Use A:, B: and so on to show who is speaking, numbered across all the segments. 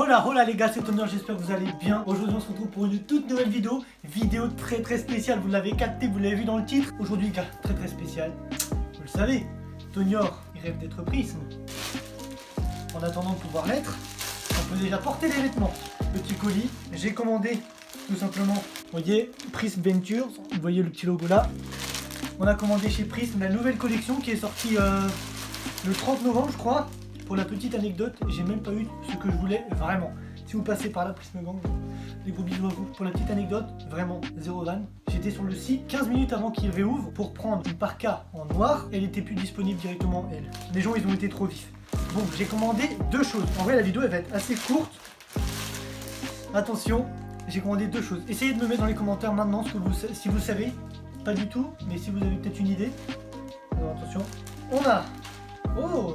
A: Hola les gars, c'est Tonneur, j'espère que vous allez bien. Aujourd'hui on se retrouve pour une toute nouvelle vidéo. Vidéo très spéciale, vous l'avez capté, vous l'avez vu dans le titre. Aujourd'hui gars, très spécial. Vous le savez, Tonneur, il rêve d'être Prisme. En attendant de pouvoir l'être, on peut déjà porter les vêtements. Petit colis, j'ai commandé tout simplement, vous voyez, Prism Ventures, vous voyez le petit logo là. On a commandé chez Prism la nouvelle collection qui est sortie le 30 novembre je crois. Pour la petite anecdote, j'ai même pas eu ce que je voulais vraiment. Si vous passez par là, Prism Gang, des gros bisous à vous. Pour la petite anecdote, vraiment, zéro vanne. J'étais sur le site 15 minutes avant qu'il réouvre pour prendre une parka en noir. Elle était plus disponible directement, elle. Les gens, ils ont été trop vifs. Bon, j'ai commandé deux choses. En vrai, la vidéo, elle va être assez courte. Attention, j'ai commandé deux choses. Essayez de me mettre dans les commentaires maintenant si vous savez. Pas du tout, mais si vous avez peut-être une idée. Alors attention. On a... Oh!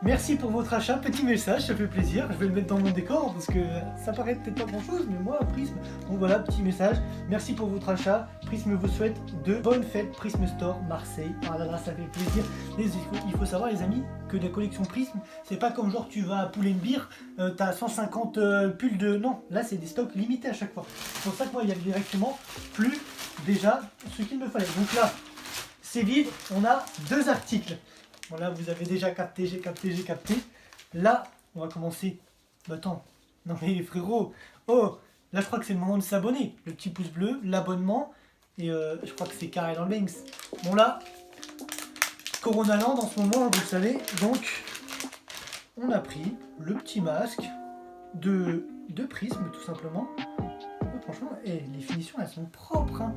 A: Merci pour votre achat, petit message, ça fait plaisir. Je vais le mettre dans mon décor parce que ça paraît peut-être pas grand chose, mais moi, Prism. Donc voilà, petit message. Merci pour votre achat. Prism vous souhaite de bonnes fêtes. Prism Store, Marseille. Ah là là, ça fait plaisir. Il faut savoir, les amis, que la collection Prism, c'est pas comme genre tu vas à Pull&Bear, t'as 150 pulls de. Non, là c'est des stocks limités à chaque fois. C'est pour ça que moi, il y a directement plus déjà ce qu'il me fallait. Donc là, c'est vide. On a deux articles. Voilà, vous avez déjà capté, j'ai capté. Là, on va commencer. Bah attends, non mais frérot, oh, là je crois que c'est le moment de s'abonner. Le petit pouce bleu, l'abonnement, et je crois que c'est carré dans le Banks. Bon là, Corona Land en ce moment, vous le savez, donc on a pris le petit masque de Prism tout simplement. Et franchement, les finitions elles sont propres, hein.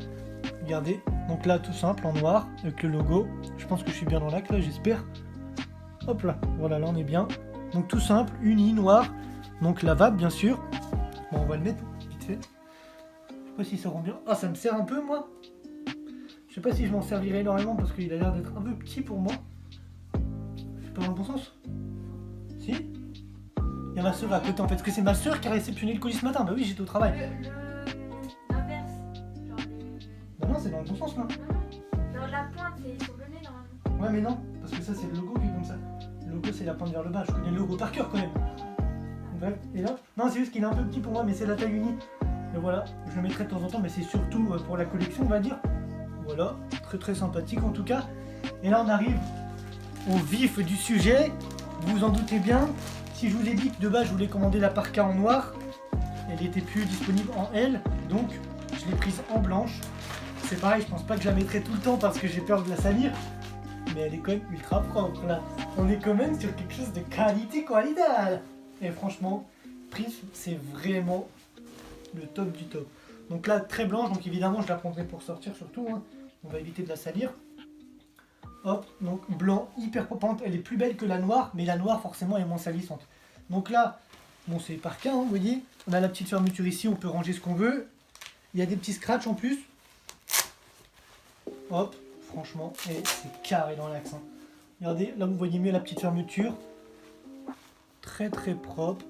A: Regardez, donc là tout simple en noir avec le logo. Je pense que je suis bien dans l'axe là, j'espère. Hop là, voilà, là on est bien. Donc tout simple, uni, noir. Donc lavable bien sûr. Bon, on va le mettre vite fait. Je sais pas si ça rend bien. Ah, ça me sert un peu moi. Je sais pas si je m'en servirai énormément parce qu'il a l'air d'être un peu petit pour moi. Je suis pas dans le bon sens. Si. Il y a ma soeur à côté en fait. Parce que c'est ma soeur qui a réceptionné le colis ce matin. Bah oui, j'étais au travail. Non, c'est dans le bon sens là.
B: Dans la pointe, c'est sur le nez normalement.
A: Ouais, mais non, parce que ça c'est le logo qui est comme ça. Le logo c'est la pointe vers le bas. Je connais le logo par cœur quand même. Bref, et là, non, c'est juste qu'il est un peu petit pour moi, mais c'est la taille unie. Et voilà, je le mettrai de temps en temps, mais c'est surtout pour la collection, on va dire. Voilà, très sympathique en tout cas. Et là, on arrive au vif du sujet. Vous vous en doutez bien. Si je vous ai dit que de base, je voulais commander la parka en noir, elle était plus disponible en L, donc je l'ai prise en blanche. C'est pareil, je pense pas que je la mettrai tout le temps parce que j'ai peur de la salir. Mais elle est quand même ultra propre là. On est quand même sur quelque chose de qualité. Et franchement, Prism, c'est vraiment le top du top. Donc là, très blanche, donc évidemment je la prendrai pour sortir surtout. Hein. On va éviter de la salir. Hop, donc blanc, hyper propante. Elle est plus belle que la noire, mais la noire forcément est moins salissante. Donc là, bon c'est parka, hein, vous voyez. On a la petite fermeture ici, on peut ranger ce qu'on veut. Il y a des petits scratchs en plus. Hop, franchement, et c'est carré dans l'axe. Hein. Regardez, là vous voyez mieux la petite fermeture. Très propre.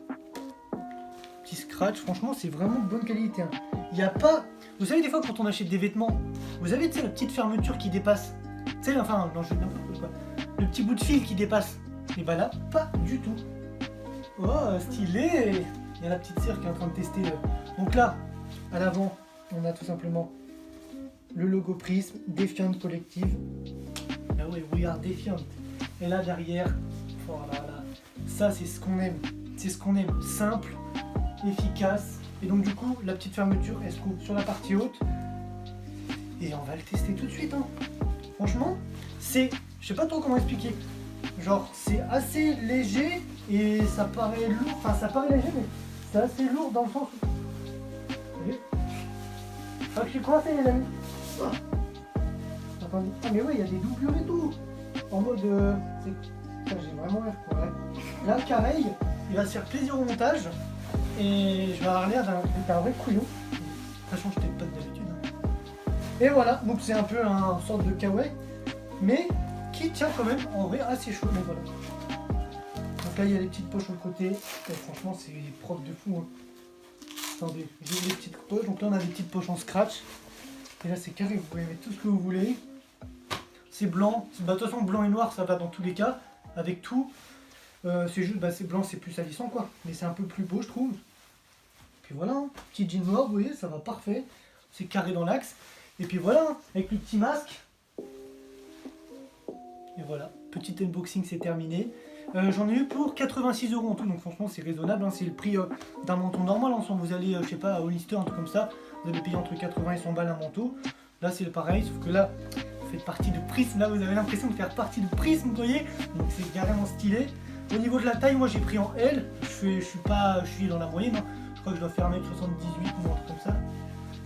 A: Petit scratch, franchement c'est vraiment de bonne qualité. Hein. Il n'y a pas... Vous savez des fois quand on achète des vêtements, vous avez la petite fermeture qui dépasse. Tu sais, enfin, non je dis n'importe quoi. Le petit bout de fil qui dépasse. Et bah là, pas du tout. Oh, stylé. Il y a la petite sœur qui est en train de tester. Donc là, à l'avant, on a tout simplement le logo Prism, Defiant Collective. Ah oui, we are Defiant. Et là derrière, oh là là, ça c'est ce qu'on aime. C'est ce qu'on aime, simple, efficace. Et donc du coup, la petite fermeture, elle se trouve sur la partie haute. Et on va le tester tout de suite. Hein. Franchement, c'est, je sais pas trop comment expliquer. Genre, c'est assez léger et ça paraît lourd. Enfin, ça paraît léger, mais c'est assez lourd dans le sens où... Vous voyez ? Ah, je suis coincé les amis. Attendez. Ah mais ouais, il y a des doublures et tout. En mode... j'ai vraiment l'air pour vrai. Là, Careil, il va se faire plaisir au montage. Et je vais avoir l'air d'un vrai couillon. Ça change peut-être pas d'habitude. Hein. Et voilà, donc c'est un peu un sorte de kawaii. Mais qui tient quand même en vrai assez chaud. Donc voilà. Donc là, il y a les petites poches sur le côté. Et franchement, c'est propre de fou. Hein. Attendez, j'ai les petites poches. Donc là, on a des petites poches en scratch. Et là, c'est carré, vous pouvez mettre tout ce que vous voulez. C'est blanc. Bah, de toute façon, blanc et noir, ça va dans tous les cas. Avec tout. C'est juste, c'est blanc, c'est plus salissant quoi. Mais c'est un peu plus beau je trouve. Puis voilà, hein. Petit jean noir, vous voyez, ça va parfait. C'est carré dans l'axe. Et puis voilà, hein, avec le petit masque. Et voilà, petit unboxing, c'est terminé. J'en ai eu pour 86 € en tout, donc franchement c'est raisonnable, hein. C'est le prix d'un manteau normal. Ensemble, vous allez, je sais pas, à Hollister, un truc comme ça, vous allez payer entre 80 et 100 balles un manteau. Là c'est le pareil, sauf que là, vous faites partie de Prism, là vous avez l'impression de faire partie de Prism, vous voyez, donc c'est carrément stylé. Au niveau de la taille, moi j'ai pris en L, je suis dans la moyenne, hein. Je crois que je dois faire 1m78 ou un truc comme ça.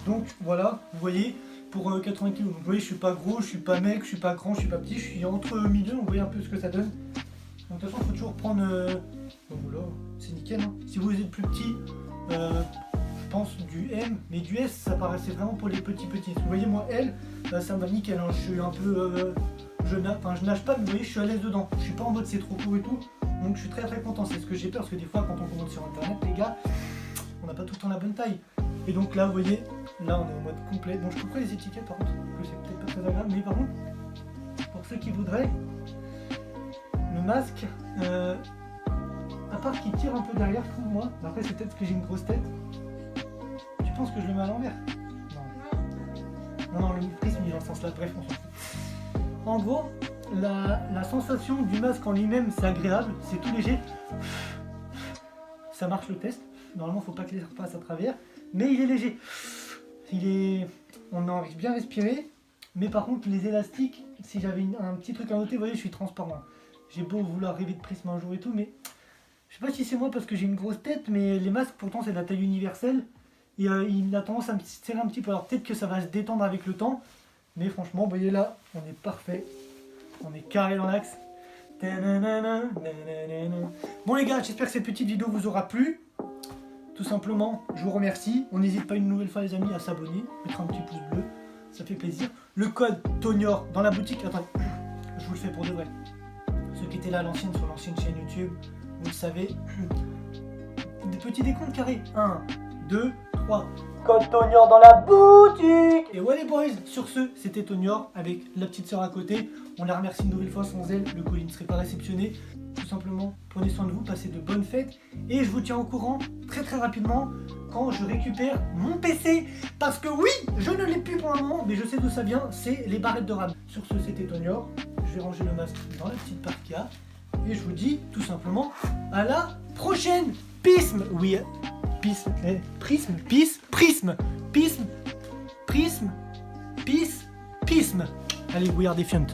A: Donc voilà, vous voyez, pour 80 kg. Donc vous voyez, je suis pas gros, je suis pas mec, je suis pas grand, je suis pas petit, je suis entre milieu, donc vous voyez un peu ce que ça donne. Donc de toute façon, il faut toujours prendre... Donc voilà, c'est nickel, hein. Si vous êtes plus petit, je pense du M, mais du S, ça paraissait vraiment pour les petits. Vous voyez, moi, L, ça me va nickel, hein. Je suis un peu... je nage pas, mais vous voyez, je suis à l'aise dedans. Je suis pas en mode c'est trop court et tout. Donc je suis très content. C'est ce que j'ai peur, parce que des fois, quand on commande sur Internet, les gars, on n'a pas tout le temps la bonne taille. Et donc là, vous voyez, là, on est en mode complet. Bon, je couperai les étiquettes, par contre, que c'est peut-être pas très agréable, mais par contre, pour ceux qui voudraient... Le masque, à part qu'il tire un peu derrière, je trouve moi. Après, c'est peut-être parce que j'ai une grosse tête. Tu penses que je le mets à l'envers? Non. Non, le prisme il est dans ce sens-là. Bref, on s'en fout. En gros, la sensation du masque en lui-même, c'est agréable, c'est tout léger. Ça marche le test. Normalement, il ne faut pas que l'air passe à travers. Mais il est léger. On a bien respiré. Mais par contre, les élastiques, si j'avais un petit truc à noter, vous voyez, je suis transparent. J'ai beau vouloir rêver de Prism un jour et tout, mais je sais pas si c'est moi parce que j'ai une grosse tête, mais les masques pourtant c'est de la taille universelle et il a tendance à me serrer un petit peu. Alors peut-être que ça va se détendre avec le temps, mais franchement, vous voyez là, on est parfait, on est carré dans l'axe. Bon les gars, j'espère que cette petite vidéo vous aura plu. Tout simplement, je vous remercie. On n'hésite pas une nouvelle fois les amis à s'abonner, mettre un petit pouce bleu, ça fait plaisir. Le code TONIOR dans la boutique, attendez, je vous le fais pour de vrai. Ceux qui étaient là à l'ancienne, sur l'ancienne chaîne YouTube, vous le savez. Des petits décomptes carrés. 1, 2, 3. Code TONIOR dans la boutique. Et ouais les boys, sur ce, c'était TONIOR avec la petite sœur à côté. On la remercie une nouvelle fois, sans elle, le colis ne serait pas réceptionné. Tout simplement, prenez soin de vous, passez de bonnes fêtes. Et je vous tiens au courant très rapidement quand je récupère mon PC. Parce que oui, je ne l'ai plus pour un moment, mais je sais d'où ça vient, c'est les barrettes de RAM. Sur ce, c'était TONIOR. Je vais ranger le masque dans la petite parka. Et je vous dis tout simplement à la prochaine. Prism, oui, Prism, Prism. Allez, we are defiant.